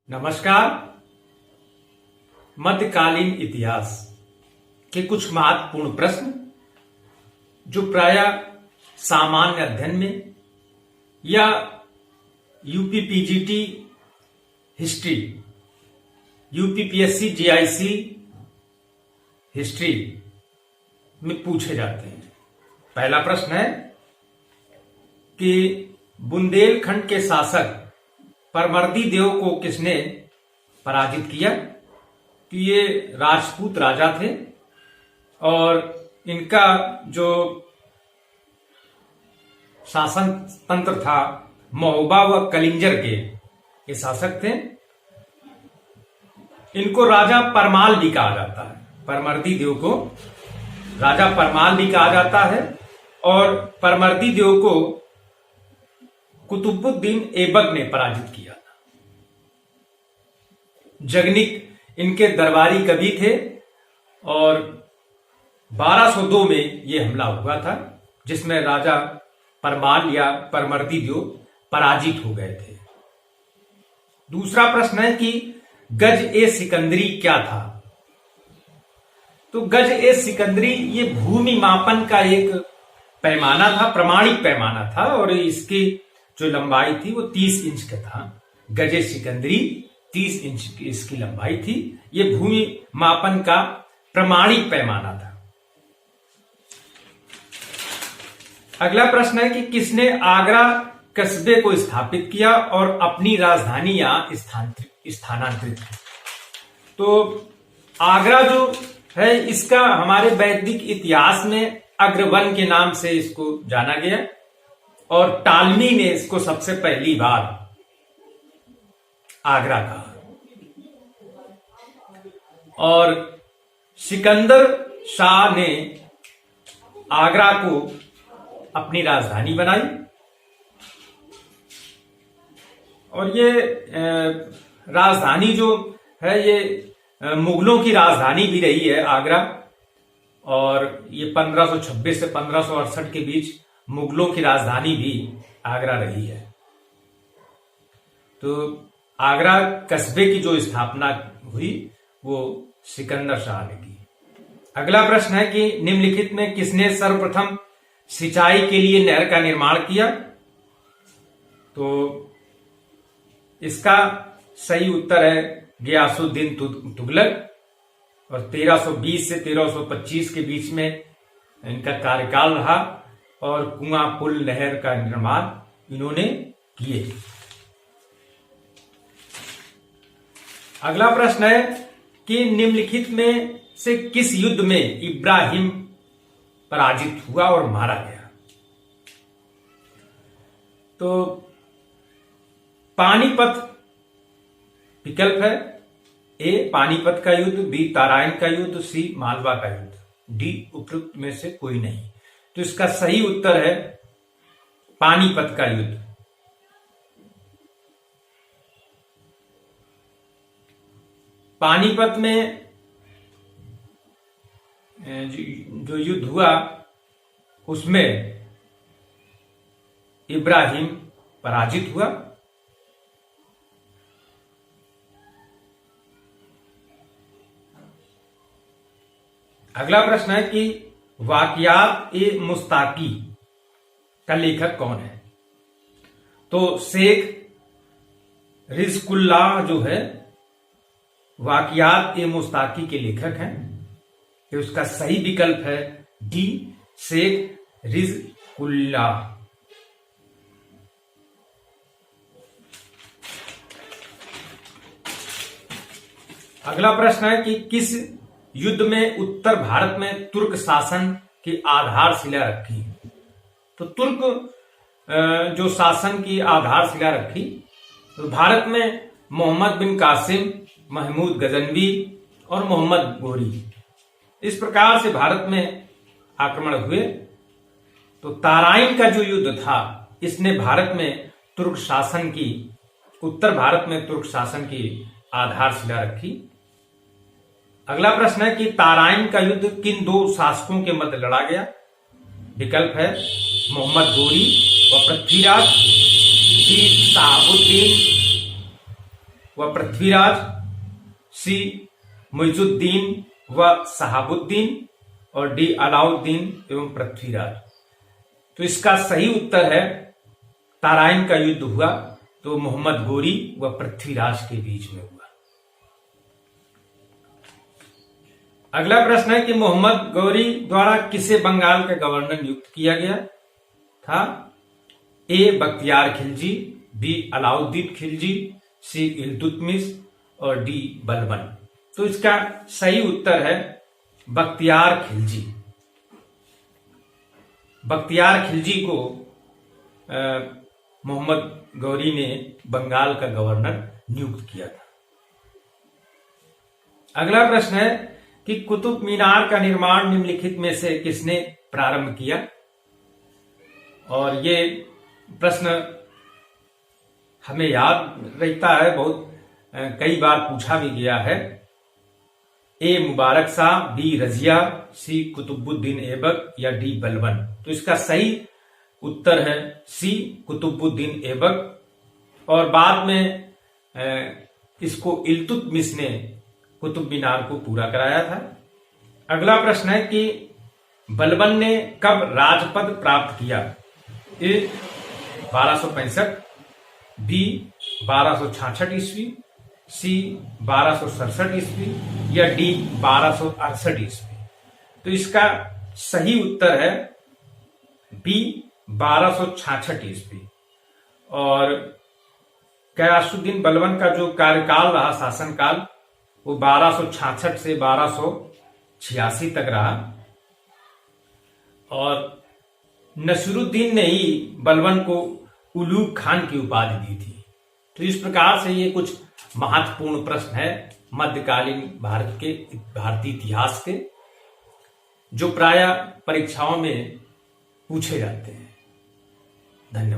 नमस्कार। मध्यकालीन इतिहास के कुछ महत्वपूर्ण प्रश्न जो प्रायः सामान्य अध्ययन में या UPPGT history, UPPSC GIC history में पूछे जाते हैं। पहला प्रश्न है कि बुंदेलखंड के शासक परमर्दी देव को किसने पराजित किया? तो ये राजपूत राजा थे और इनका जो शासन तंत्र था महोबा व कलिंजर के ये शासक थे। इनको राजा परमाल भी कहा जाता है। परमर्दी देव को राजा परमाल भी कहा जाता है और परमर्दी देव को कुतुबुद्दीन ऐबक ने पराजित किया था। जगनिक इनके दरबारी कवि थे और 1202 में यह हमला हुआ था जिसमें राजा परमाल या परमर्दी देव पराजित हो गए थे। दूसरा प्रश्न है कि गज ए सिकंदरी क्या था? तो गज ए सिकंदरी ये भूमि मापन का एक पैमाना था, प्रमाणिक पैमाना था और इसकी जो लंबाई थी वो 30 इंच का था। गजे सिकंदरी 30 इंच की इसकी लंबाई थी। ये भूमि मापन का प्रमाणिक पैमाना था। अगला प्रश्न है कि किसने आगरा कस्बे को स्थापित किया और अपनी राजधानी यहां स्थानांतरित की? तो आगरा जो है इसका हमारे वैदिक इतिहास में अग्रवन के नाम से इसको जाना गया और टालमी ने इसको सबसे पहली बार आगरा कहा और सिकंदर शाह ने आगरा को अपनी राजधानी बनाई और ये राजधानी जो है ये मुगलों की राजधानी भी रही है आगरा और ये 1526 से 1568 के बीच मुगलों की राजधानी भी आगरा रही है। तो आगरा कस्बे की जो स्थापना हुई वो सिकंदर शाह ने की। अगला प्रश्न है कि निम्नलिखित में किसने सर्वप्रथम सिंचाई के लिए नहर का निर्माण किया? तो इसका सही उत्तर है गियासुद्दीन तुगलक और 1320 से 1325 के बीच में इनका कार्यकाल रहा और कुआं पुल नहर का निर्माण इन्होंने किए। अगला प्रश्न है कि निम्नलिखित में से किस युद्ध में इब्राहिम पराजित हुआ और मारा गया? तो पानीपत विकल्प है। ए पानीपत का युद्ध, बी तराइन का युद्ध, सी मालवा का युद्ध, डी उपयुक्त में से कोई नहीं। तो इसका सही उत्तर है पानीपत का युद्ध। पानीपत में जो युद्ध हुआ उसमें इब्राहिम पराजित हुआ। अगला प्रश्न है कि वाकियात ए मुस्ताकी का लेखक कौन है? तो शेख रिज़कुल्लाह जो है वाकियात ए मुस्ताकी के लेखक हैं। तो उसका सही विकल्प है डी शेख रिज़कुल्लाह। अगला प्रश्न है कि किस युद्ध में उत्तर भारत में तुर्क शासन की आधारशिला रखी? तो तुर्क जो शासन की आधारशिला रखी तो भारत में मोहम्मद बिन कासिम, महमूद गजनवी और मोहम्मद गोरी, इस प्रकार से भारत में आक्रमण हुए। तो तराइन का जो युद्ध था इसने भारत में तुर्क शासन की, उत्तर भारत में तुर्क शासन की आधारशिला रखी। अगला प्रश्न है कि तराइन का युद्ध किन दो शासकों के मध्य लड़ा गया? विकल्प है मोहम्मद गोरी व पृथ्वीराज, डी शहाबुद्दीन व पृथ्वीराज, सी मुइजुद्दीन व शहाबुद्दीन, और डी अलाउद्दीन एवं पृथ्वीराज। तो इसका सही उत्तर है तराइन का युद्ध हुआ तो मोहम्मद गोरी व पृथ्वीराज के बीच में हुआ। अगला प्रश्न है कि मोहम्मद गौरी द्वारा किसे बंगाल का गवर्नर नियुक्त किया गया था? ए बख्तियार खिलजी, बी अलाउद्दीन खिलजी, सी इल्तुतमिश, और डी बलबन। तो इसका सही उत्तर है बख्तियार खिलजी। बख्तियार खिलजी को मोहम्मद गौरी ने बंगाल का गवर्नर नियुक्त किया था। अगला प्रश्न है कि कुतुब मीनार का निर्माण निम्नलिखित में से किसने प्रारंभ किया? और ये प्रश्न हमें याद रहता है, बहुत कई बार पूछा भी गया है। ए मुबारक शाह, बी रजिया, सी कुतुबुद्दीन ऐबक, या डी बलबन। तो इसका सही उत्तर है सी कुतुबुद्दीन ऐबक। और बाद में इसको इल्तुतमिश ने कुतुब मीनार को पूरा कराया था। अगला प्रश्न है कि बलबन ने कब राजपद प्राप्त किया? ए 1265, बी 1266 ईस्वी, सी 1267 ईस्वी, या डी 1268 ईस्वी। तो इसका सही उत्तर है बी 1266 ईस्वी। और गयासुद्दीन बलबन का जो कार्यकाल रहा, शासनकाल, वो 1266 से 1286 तक रहा। और नसीरुद्दीन ने ही बलबन को उलूग खान की उपाधि दी थी। तो इस प्रकार से ये कुछ महत्वपूर्ण प्रश्न है मध्यकालीन भारतीय इतिहास के, जो प्रायः परीक्षाओं में पूछे जाते हैं। धन्यवाद।